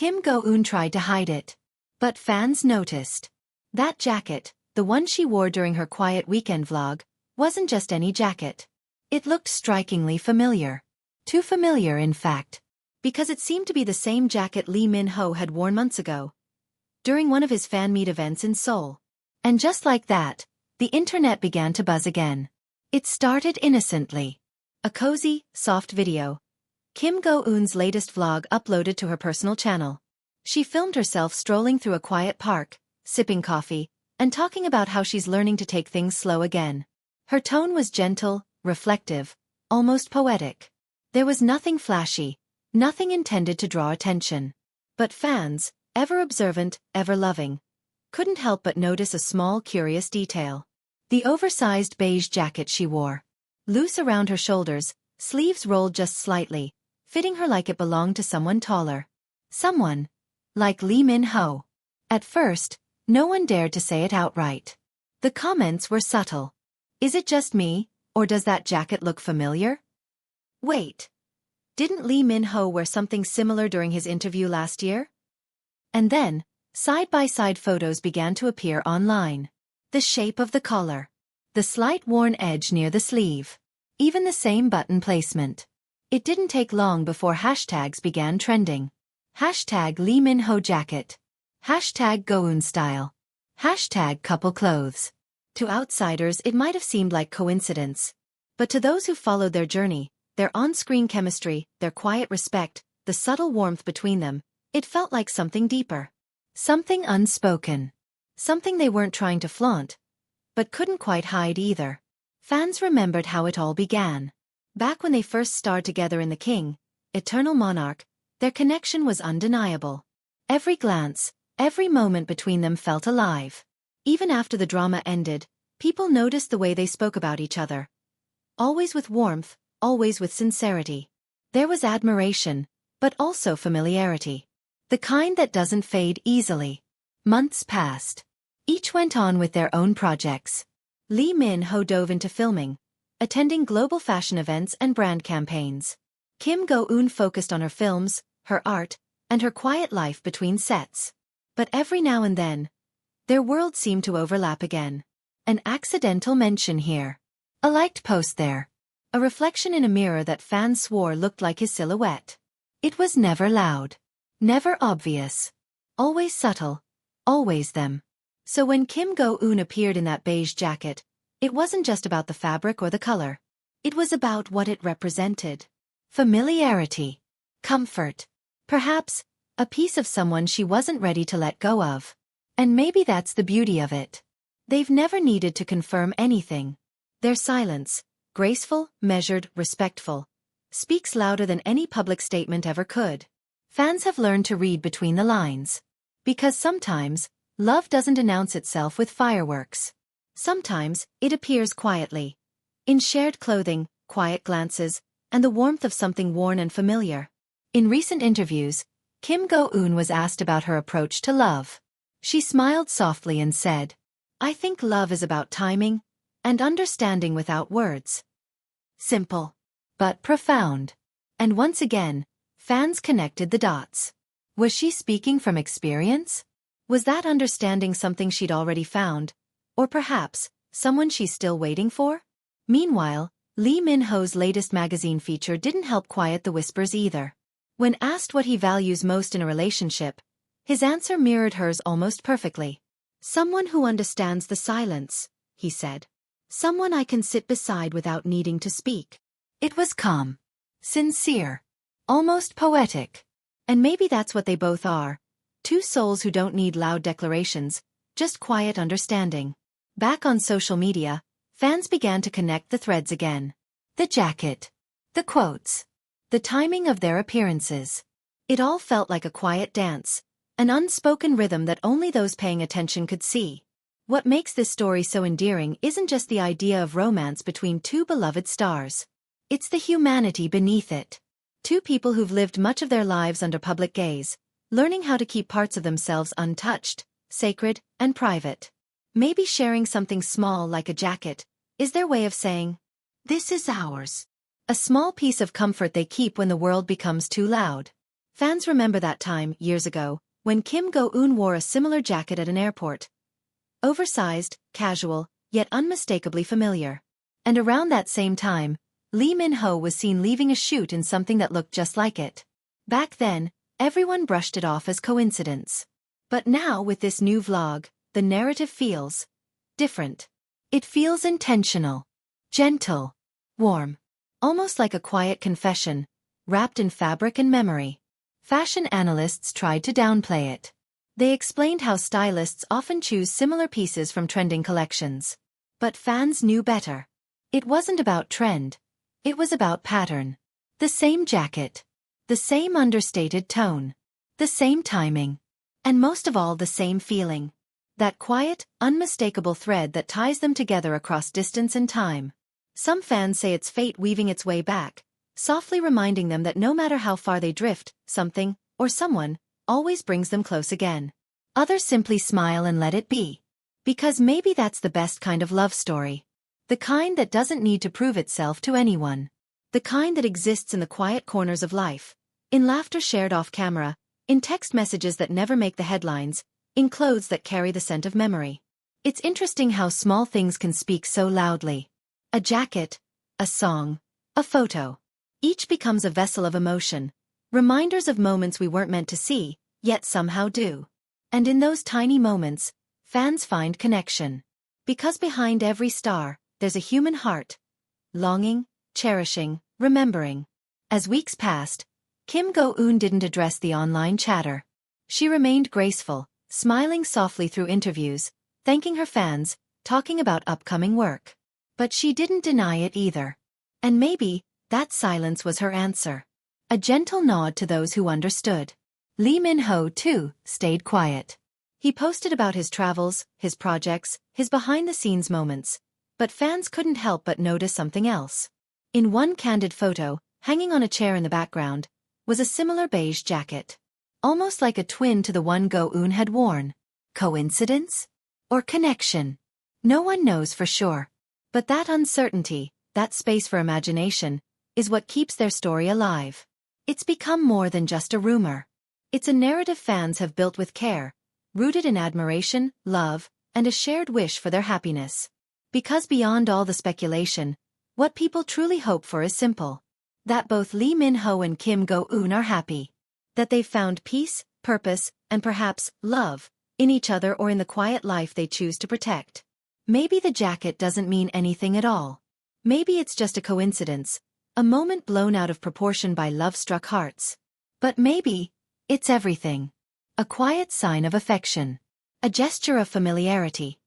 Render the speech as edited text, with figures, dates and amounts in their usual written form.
Kim Go-eun tried to hide it. But fans noticed. That jacket, the one she wore during her quiet weekend vlog, wasn't just any jacket. It looked strikingly familiar. Too familiar, in fact. Because it seemed to be the same jacket Lee Min-ho had worn months ago, during one of his fan meet events in Seoul. And just like that, the internet began to buzz again. It started innocently. A cozy, soft video. Kim Go-eun's latest vlog uploaded to her personal channel. She filmed herself strolling through a quiet park, sipping coffee, and talking about how she's learning to take things slow again. Her tone was gentle, reflective, almost poetic. There was nothing flashy, nothing intended to draw attention. But fans, ever observant, ever loving, couldn't help but notice a small, curious detail. The oversized beige jacket she wore. Loose around her shoulders, sleeves rolled just slightly, fitting her like it belonged to someone taller. Someone like Lee Min-ho. At first, no one dared to say it outright. The comments were subtle. Is it just me, or does that jacket look familiar? Wait. Didn't Lee Min-ho wear something similar during his interview last year? And then, side-by-side photos began to appear online. The shape of the collar. The slight worn edge near the sleeve. Even the same button placement. It didn't take long before hashtags began trending. Hashtag Lee Min-ho jacket. Hashtag Go-eun style. Hashtag couple clothes. To outsiders it might have seemed like coincidence. But to those who followed their journey, their on-screen chemistry, their quiet respect, the subtle warmth between them, it felt like something deeper. Something unspoken. Something they weren't trying to flaunt, but couldn't quite hide either. Fans remembered how it all began. Back when they first starred together in The King, Eternal Monarch, their connection was undeniable. Every glance, every moment between them felt alive. Even after the drama ended, people noticed the way they spoke about each other. Always with warmth, always with sincerity. There was admiration, but also familiarity. The kind that doesn't fade easily. Months passed. Each went on with their own projects. Lee Min-ho dove into filming, attending global fashion events and brand campaigns. Kim Go-eun focused on her films, her art, and her quiet life between sets. But every now and then, their worlds seemed to overlap again. An accidental mention here. A liked post there. A reflection in a mirror that fans swore looked like his silhouette. It was never loud. Never obvious. Always subtle. Always them. So when Kim Go-eun appeared in that beige jacket, it wasn't just about the fabric or the color. It was about what it represented. Familiarity. Comfort. Perhaps, a piece of someone she wasn't ready to let go of. And maybe that's the beauty of it. They've never needed to confirm anything. Their silence, graceful, measured, respectful, speaks louder than any public statement ever could. Fans have learned to read between the lines. Because sometimes, love doesn't announce itself with fireworks. Sometimes, it appears quietly. In shared clothing, quiet glances, and the warmth of something worn and familiar. In recent interviews, Kim Go-eun was asked about her approach to love. She smiled softly and said, "I think love is about timing and understanding without words." Simple, but profound. And once again, fans connected the dots. Was she speaking from experience? Was that understanding something she'd already found? Or perhaps, someone she's still waiting for? Meanwhile, Lee Min-ho's latest magazine feature didn't help quiet the whispers either. When asked what he values most in a relationship, his answer mirrored hers almost perfectly. "Someone who understands the silence," he said. "Someone I can sit beside without needing to speak." It was calm. Sincere. Almost poetic. And maybe that's what they both are. Two souls who don't need loud declarations, just quiet understanding. Back on social media, fans began to connect the threads again. The jacket. The quotes. The timing of their appearances. It all felt like a quiet dance. An unspoken rhythm that only those paying attention could see. What makes this story so endearing isn't just the idea of romance between two beloved stars. It's the humanity beneath it. Two people who've lived much of their lives under public gaze, learning how to keep parts of themselves untouched, sacred, and private. Maybe sharing something small like a jacket is their way of saying, "This is ours." A small piece of comfort they keep when the world becomes too loud. Fans remember that time, years ago, when Kim Go-eun wore a similar jacket at an airport. Oversized, casual, yet unmistakably familiar. And around that same time, Lee Min-ho was seen leaving a shoot in something that looked just like it. Back then, everyone brushed it off as coincidence. But now with this new vlog, the narrative feels different. It feels intentional, gentle, warm, almost like a quiet confession, wrapped in fabric and memory. Fashion analysts tried to downplay it. They explained how stylists often choose similar pieces from trending collections. But fans knew better. It wasn't about trend. It was about pattern. The same jacket. The same understated tone. The same timing. And most of all, the same feeling. That quiet, unmistakable thread that ties them together across distance and time. Some fans say it's fate weaving its way back, softly reminding them that no matter how far they drift, something, or someone, always brings them close again. Others simply smile and let it be. Because maybe that's the best kind of love story. The kind that doesn't need to prove itself to anyone. The kind that exists in the quiet corners of life. In laughter shared off camera, in text messages that never make the headlines, in clothes that carry the scent of memory. It's interesting how small things can speak so loudly. A jacket, a song, a photo. Each becomes a vessel of emotion, reminders of moments we weren't meant to see, yet somehow do. And in those tiny moments, fans find connection. Because behind every star, there's a human heart. Longing, cherishing, remembering. As weeks passed, Kim Go-eun didn't address the online chatter. She remained graceful, smiling softly through interviews, thanking her fans, talking about upcoming work. But she didn't deny it either. And maybe, that silence was her answer. A gentle nod to those who understood. Lee Min-ho, too, stayed quiet. He posted about his travels, his projects, his behind-the-scenes moments. But fans couldn't help but notice something else. In one candid photo, hanging on a chair in the background, was a similar beige jacket. Almost like a twin to the one Go-eun had worn. Coincidence? Or connection? No one knows for sure. But that uncertainty, that space for imagination, is what keeps their story alive. It's become more than just a rumor. It's a narrative fans have built with care, rooted in admiration, love, and a shared wish for their happiness. Because beyond all the speculation, what people truly hope for is simple. That both Lee Min-ho and Kim Go-eun are happy. That they've found peace, purpose, and perhaps love in each other or in the quiet life they choose to protect. Maybe the jacket doesn't mean anything at all. Maybe it's just a coincidence, a moment blown out of proportion by love-struck hearts. But maybe it's everything. A quiet sign of affection. A gesture of familiarity.